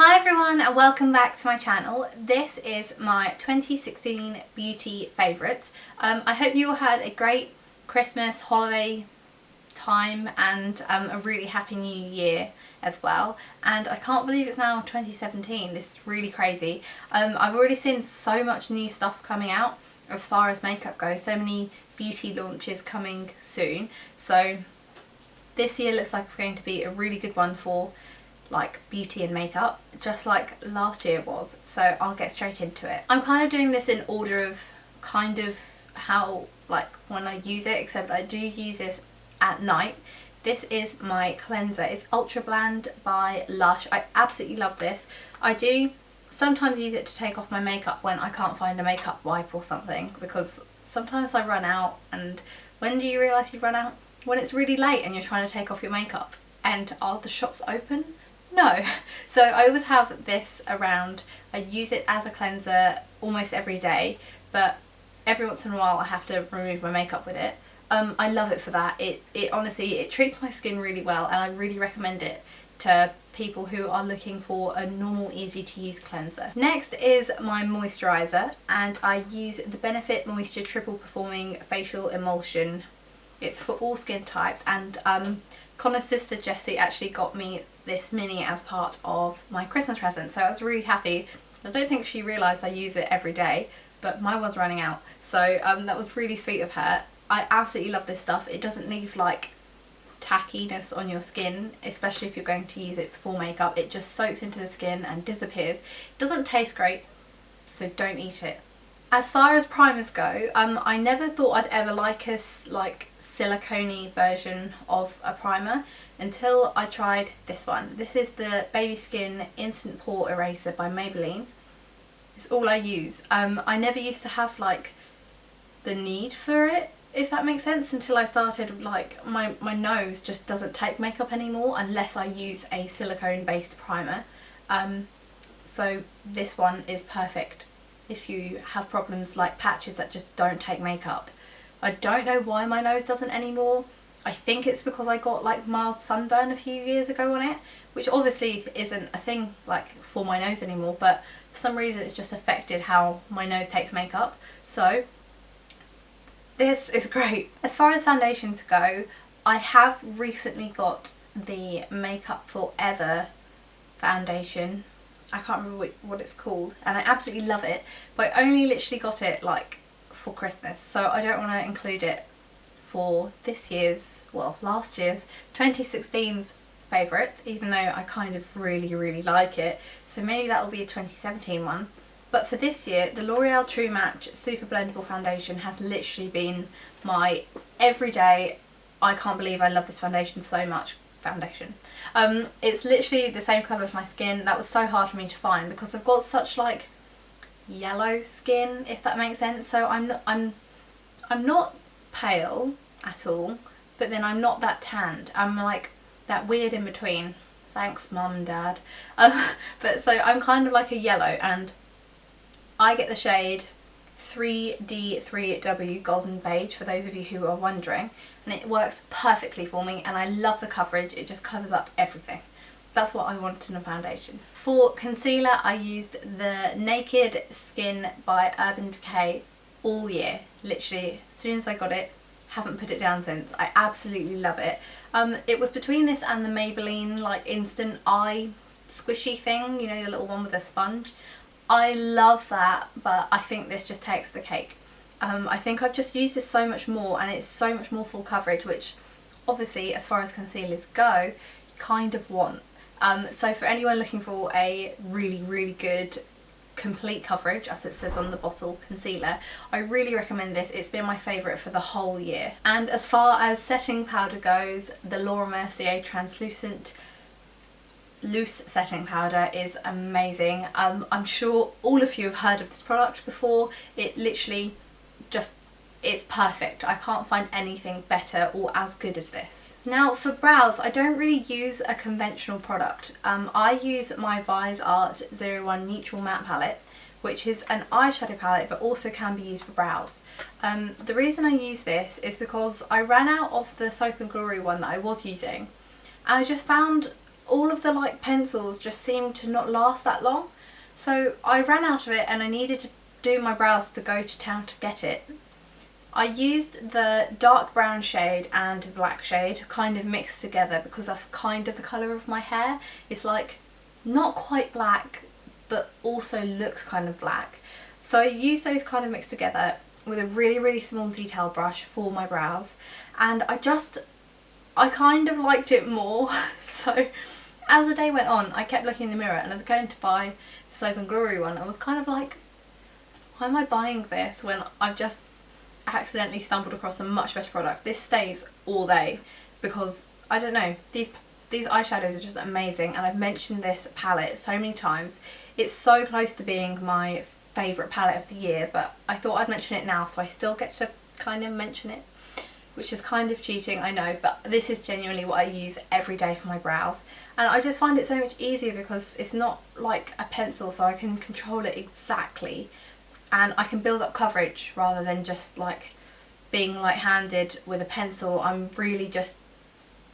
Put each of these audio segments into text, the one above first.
Hi everyone and welcome back to my channel. This is my 2016 beauty favourites. I hope you all had a great Christmas holiday time and a really happy new year as well. And I can't believe it's now 2017, this is really crazy. I've already seen so much new stuff coming out as far as makeup goes, so many beauty launches coming soon. So this year looks like it's going to be a really good one for like beauty and makeup, just like last year was, so I'll get straight into it. I'm kind of doing this in order of kind of how like when I use it, except I do use this at night. This is my cleanser. It's Ultra Bland by Lush. I absolutely love this. I do sometimes use it to take off my makeup when I can't find a makeup wipe or something, because sometimes I run out, and when do you realise you've run out? When it's really late and you're trying to take off your makeup and are the shops open? No. So I always have this around. I use it as a cleanser almost every day, but every once in a while I have to remove my makeup with it. I love it for that. It honestly, it treats my skin really well, and I really recommend it to people who are looking for a normal, easy to use cleanser. Next is my moisturiser, and I use the Benefit Moisture Triple Performing Facial Emulsion. It's for all skin types, and Connor's sister Jessie actually got me this mini as part of my Christmas present, so I was really happy. I don't think she realised I use it every day, but mine was running out, so that was really sweet of her. I absolutely love this stuff. It doesn't leave like tackiness on your skin, especially if you're going to use it before makeup. It just soaks into the skin and disappears. It doesn't taste great, so don't eat it. As far as primers go, I never thought I'd ever like a silicone-y version of a primer until I tried this one. This is the Baby Skin Instant Pore Eraser by Maybelline. It's all I use. I never used to have like the need for it, if that makes sense, until I started, like, my nose just doesn't take makeup anymore unless I use a silicone based primer. So this one is perfect if you have problems like patches that just don't take makeup. I don't know why my nose doesn't anymore. I think it's because I got like mild sunburn a few years ago on it, which obviously isn't a thing like for my nose anymore, but for some reason it's just affected how my nose takes makeup. So this is great. As far as foundations go, I have recently got the Makeup Forever foundation. I can't remember what it's called, and I absolutely love it, but I only literally got it like for Christmas, so I don't want to include it for this year's, well, last year's 2016's favourite, even though I kind of really like it, so maybe that will be a 2017 one. But for this year, the L'Oreal True Match Super Blendable Foundation has literally been my everyday, I can't believe I love this foundation so much foundation. It's literally the same colour as my skin. That was so hard for me to find because I've got such like yellow skin, if that makes sense. So I'm not pale at all, but then I'm not that tanned. I'm like that weird in between. Thanks mum and dad. But so I'm kind of like a yellow, and I get the shade 3D3W Golden Beige, for those of you who are wondering, and it works perfectly for me, and I love the coverage. It just covers up everything. That's what I want in a foundation. For concealer, I used the Naked Skin by Urban Decay all year. Literally, as soon as I got it, haven't put it down since. I absolutely love it. It was between this and the Maybelline like Instant Eye squishy thing, you know, the little one with a sponge. I love that, but I think this just takes the cake. I think I've just used this so much more, and it's so much more full coverage, which obviously as far as concealers go, you kind of want. So for anyone looking for a really good complete coverage, as it says on the bottle, concealer, I really recommend this. It's been my favourite for the whole year. And as far as setting powder goes, the Laura Mercier Translucent Loose Setting Powder is amazing. I'm sure all of you have heard of this product before. It literally just, it's perfect. I can't find anything better or as good as this. Now for brows, I don't really use a conventional product. I use my Vise Art 01 Neutral Matte Palette, which is an eyeshadow palette but also can be used for brows. The reason I use this is because I ran out of the Soap and Glory one that I was using, and I just found all of the like pencils just seemed to not last that long. So I ran out of it and I needed to do my brows to go to town to get it. I used the dark brown shade and black shade kind of mixed together because that's kind of the colour of my hair. It's like not quite black but also looks kind of black. So I used those kind of mixed together with a really small detail brush for my brows, and I kind of liked it more. So as the day went on I kept looking in the mirror and I was going to buy the Soap and Glory one. I was kind of like, why am I buying this when I've just accidentally stumbled across a much better product? This stays all day because I don't know, these eyeshadows are just amazing, and I've mentioned this palette so many times. It's so close to being my favourite palette of the year, but I thought I'd mention it now so I still get to kind of mention it, which is kind of cheating, I know, but this is genuinely what I use every day for my brows, and I just find it so much easier because it's not like a pencil, so I can control it exactly and I can build up coverage rather than just like being light-handed with a pencil. I'm really just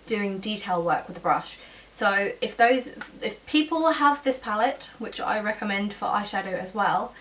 doing detail work with the brush. So if people have this palette, which I recommend for eyeshadow as well,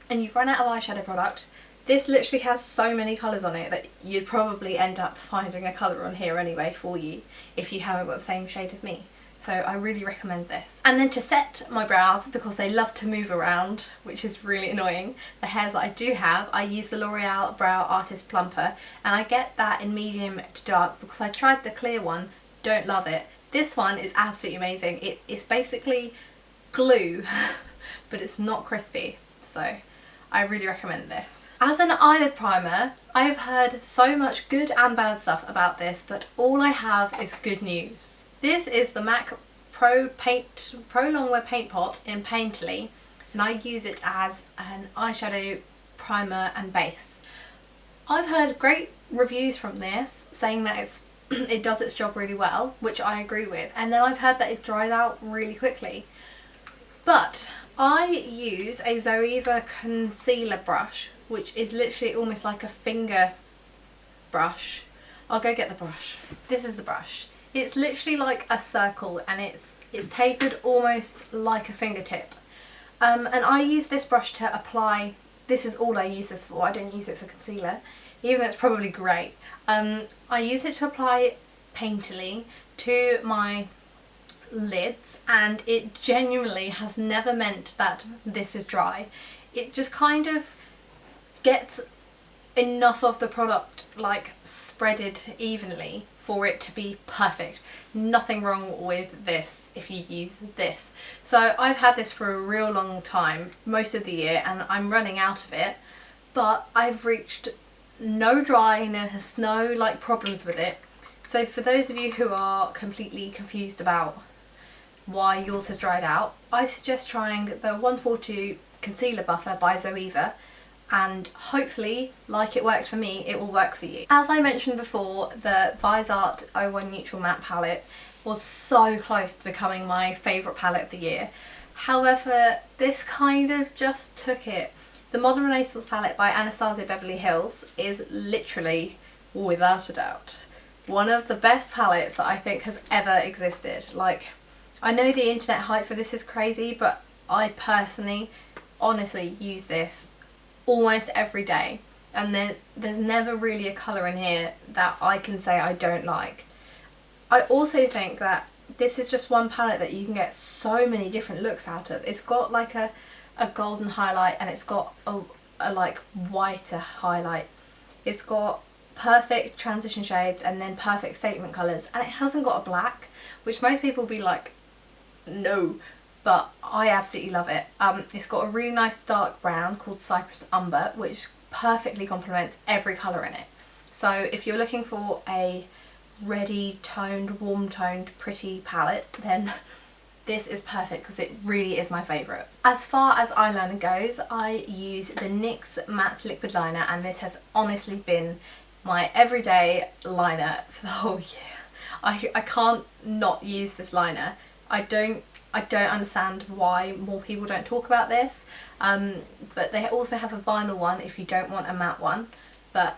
and you've run out of eyeshadow product, this literally has so many colours on it that you'd probably end up finding a colour on here anyway for you if you haven't got the same shade as me. So I really recommend this. And then to set my brows, because they love to move around, which is really annoying, the hairs that I do have, I use the L'Oreal Brow Artist Plumper, and I get that in medium to dark because I tried the clear one, don't love it. This one is absolutely amazing. It's basically glue, but it's not crispy, so I really recommend this. As an eyelid primer, I have heard so much good and bad stuff about this, but all I have is good news. This is the MAC Pro Longwear Paint Pot in Painterly, and I use it as an eyeshadow primer and base. I've heard great reviews from this saying that it does its job really well, which I agree with, and then I've heard that it dries out really quickly. But I use a Zoeva concealer brush, which is literally almost like a finger brush. I'll go get the brush. This is the brush. It's literally like a circle and it's tapered almost like a fingertip. And I use this brush to apply, this is all I use this for, I don't use it for concealer, even though it's probably great. I use it to apply painterly to my lids, and it genuinely has never meant that this is dry. It just kind of gets enough of the product like spreaded evenly for it to be perfect. Nothing wrong with this if you use this. So I've had this for a real long time, most of the year, and I'm running out of it, but I've reached no dryness, no like problems with it. So for those of you who are completely confused about why yours has dried out, I suggest trying the 142 Concealer Buffer by Zoeva, and hopefully, like it worked for me, it will work for you. As I mentioned before, the Visart 01 Neutral Matte palette was so close to becoming my favourite palette of the year. However, this kind of just took it. The Modern Renaissance palette by Anastasia Beverly Hills is literally, without a doubt, one of the best palettes that I think has ever existed. Like, I know the internet hype for this is crazy, but I personally, honestly use this almost every day, and there's never really a colour in here that I can say I don't like. I also think that this is just one palette that you can get so many different looks out of. It's got like a golden highlight, and it's got a like whiter highlight. It's got perfect transition shades and then perfect statement colours, and it hasn't got a black, which most people will be like, no. But I absolutely love it. It's got a really nice dark brown called Cypress Umber, which perfectly complements every colour in it. So if you're looking for a ready toned, warm toned, pretty palette, then this is perfect because it really is my favourite. As far as eyeliner goes, I use the NYX Matte Liquid Liner, and this has honestly been my everyday liner for the whole year. I can't not use this liner. I don't understand why more people don't talk about this, but they also have a vinyl one if you don't want a matte one, but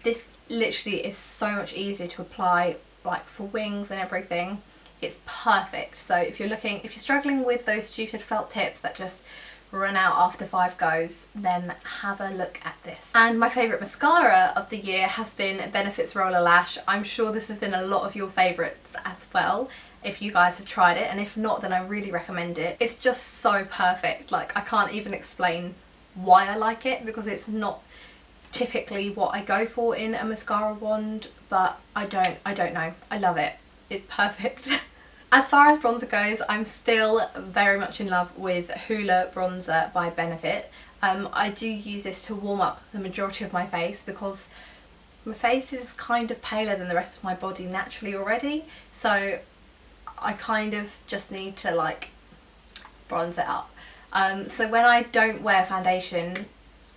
this literally is so much easier to apply, like for wings and everything. it's perfect. So if you're struggling with those stupid felt tips that just run out after 5 goes, then have a look at this. And my favourite mascara of the year has been Benefit's Roller Lash. I'm sure this has been a lot of your favourites as well, if you guys have tried it, and if not, then I really recommend it. It's just so perfect. Like, I can't even explain why I like it, because it's not typically what I go for in a mascara wand, but I don't know, I love it. It's perfect. As far as bronzer goes, I'm still very much in love with Hoola bronzer by Benefit. I do use this to warm up the majority of my face, because my face is kind of paler than the rest of my body naturally already, so I kind of just need to like bronze it up. So when I don't wear foundation,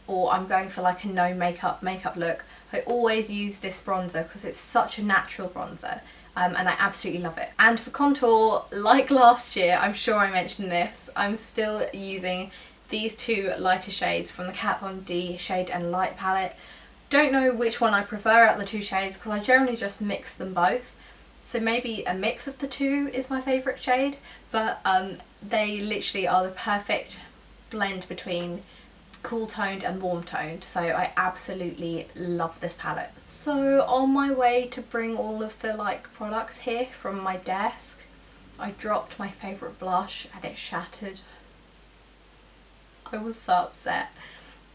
or I'm going for like a no makeup look, I always use this bronzer because it's such a natural bronzer. And I absolutely love it. And for contour, like last year, I'm sure I mentioned this, I'm still using these 2 lighter shades from the Kat Von D Shade and Light palette. Don't know which one I prefer out of the 2 shades, because I generally just mix them both. So maybe a mix of the 2 is my favourite shade, but they literally are the perfect blend between cool toned and warm toned, so I absolutely love this palette. So on my way to bring all of the like products here from my desk, I dropped my favourite blush and it shattered. I was so upset.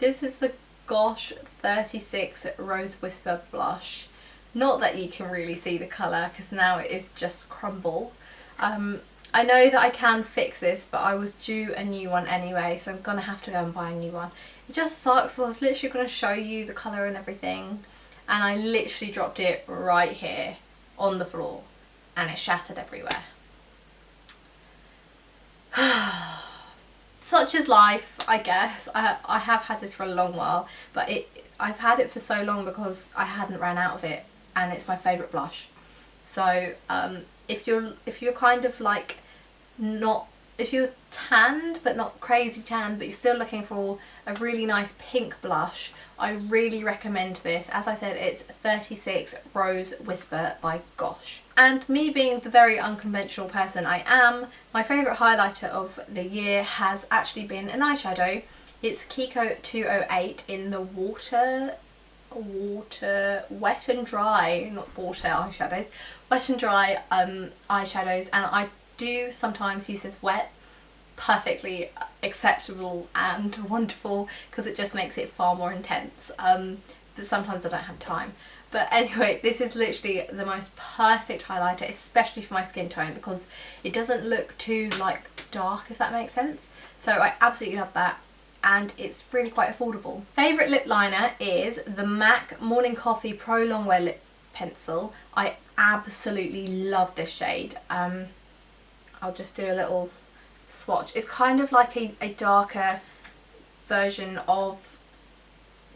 This is the Gosh 36 Rose Whisper blush. Not that you can really see the colour, because now it is just crumble. I know that I can fix this, but I was due a new one anyway, so I'm going to have to go and buy a new one. It just sucks. I was literally going to show you the colour and everything, and I literally dropped it right here on the floor, and it shattered everywhere. Such is life, I guess. I have had this for a long while, but I've had it for so long because I hadn't ran out of it, and it's my favourite blush. So if you're kind of like if you're tanned but not crazy tanned, but you're still looking for a really nice pink blush, I really recommend this. As I said, it's 36 Rose Whisper by Gosh. And me being the very unconventional person I am, my favourite highlighter of the year has actually been an eyeshadow. It's Kiko 208 in the wet and dry, not water eyeshadows, wet and dry eyeshadows, and I do sometimes use this wet. Perfectly acceptable and wonderful, because it just makes it far more intense, but sometimes I don't have time. But anyway, this is literally the most perfect highlighter, especially for my skin tone, because it doesn't look too like dark, if that makes sense. So I absolutely love that, and it's really quite affordable. Favourite lip liner is the MAC Morning Coffee Pro Longwear Lip Pencil. I absolutely love this shade. I'll just do a little swatch. It's kind of like a darker version of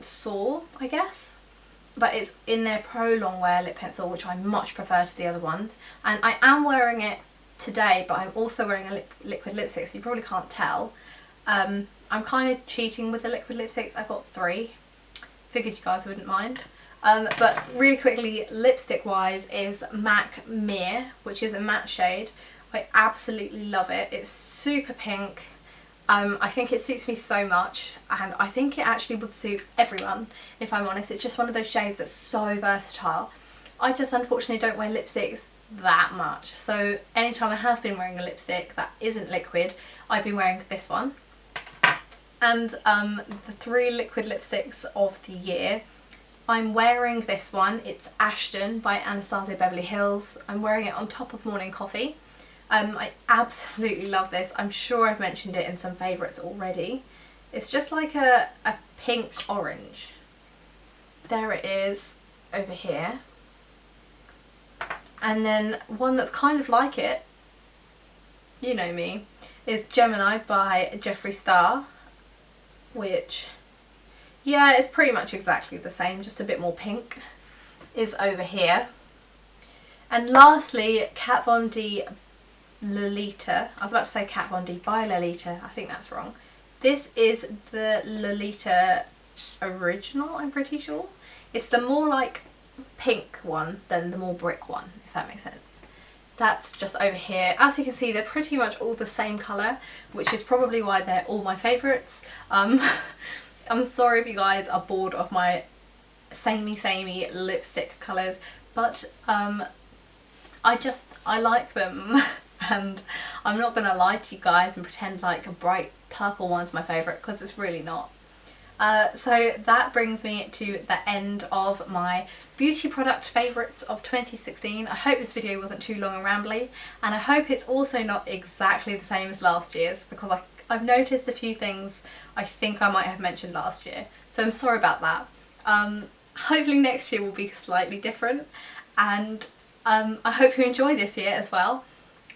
Soar, I guess, but it's in their Pro Longwear Lip Pencil, which I much prefer to the other ones. And I am wearing it today, but I'm also wearing a liquid lipstick, so you probably can't tell. I'm kind of cheating with the liquid lipsticks. I've got 3. Figured you guys wouldn't mind. But really quickly, lipstick wise, is MAC Mere, which is a matte shade. I absolutely love it. It's super pink. I think it suits me so much, and I think it actually would suit everyone, if I'm honest. It's just one of those shades that's so versatile. I just unfortunately don't wear lipsticks that much, so anytime I have been wearing a lipstick that isn't liquid, I've been wearing this one. And the 3 liquid lipsticks of the year, I'm wearing this one. It's Ashton by Anastasia Beverly Hills. I'm wearing it on top of Morning Coffee. I absolutely love this. I'm sure I've mentioned it in some favourites already. It's just like a pink orange. There it is over here. And then one that's kind of like it, you know me, is Gemini by Jeffree Star, which, yeah, it's pretty much exactly the same, just a bit more pink, is over here. And lastly, Kat Von D Lolita. I was about to say Kat Von D by Lolita. I think that's wrong. This is the Lolita original, I'm pretty sure. It's the more like pink one than the more brick one, if that makes sense. that's just over here. As you can see, they're pretty much all the same colour, which is probably why they're all my favourites. I'm sorry if you guys are bored of my samey lipstick colours, but I like them and I'm not gonna lie to you guys and pretend like a bright purple one's my favourite, because it's really not. So that brings me to the end of my beauty product favourites of 2016. I hope this video wasn't too long and rambly, and I hope it's also not exactly the same as last year's, because I've noticed a few things I think I might have mentioned last year, so I'm sorry about that. Hopefully next year will be slightly different, and I hope you enjoy this year as well.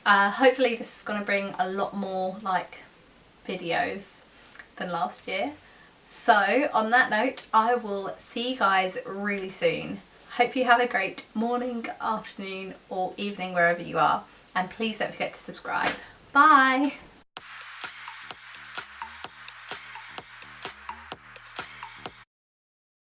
Hopefully this is going to bring a lot more like videos than last year. So on that note, I will see you guys really soon. Hope you have a great morning, afternoon or evening wherever you are, and please don't forget to subscribe. Bye!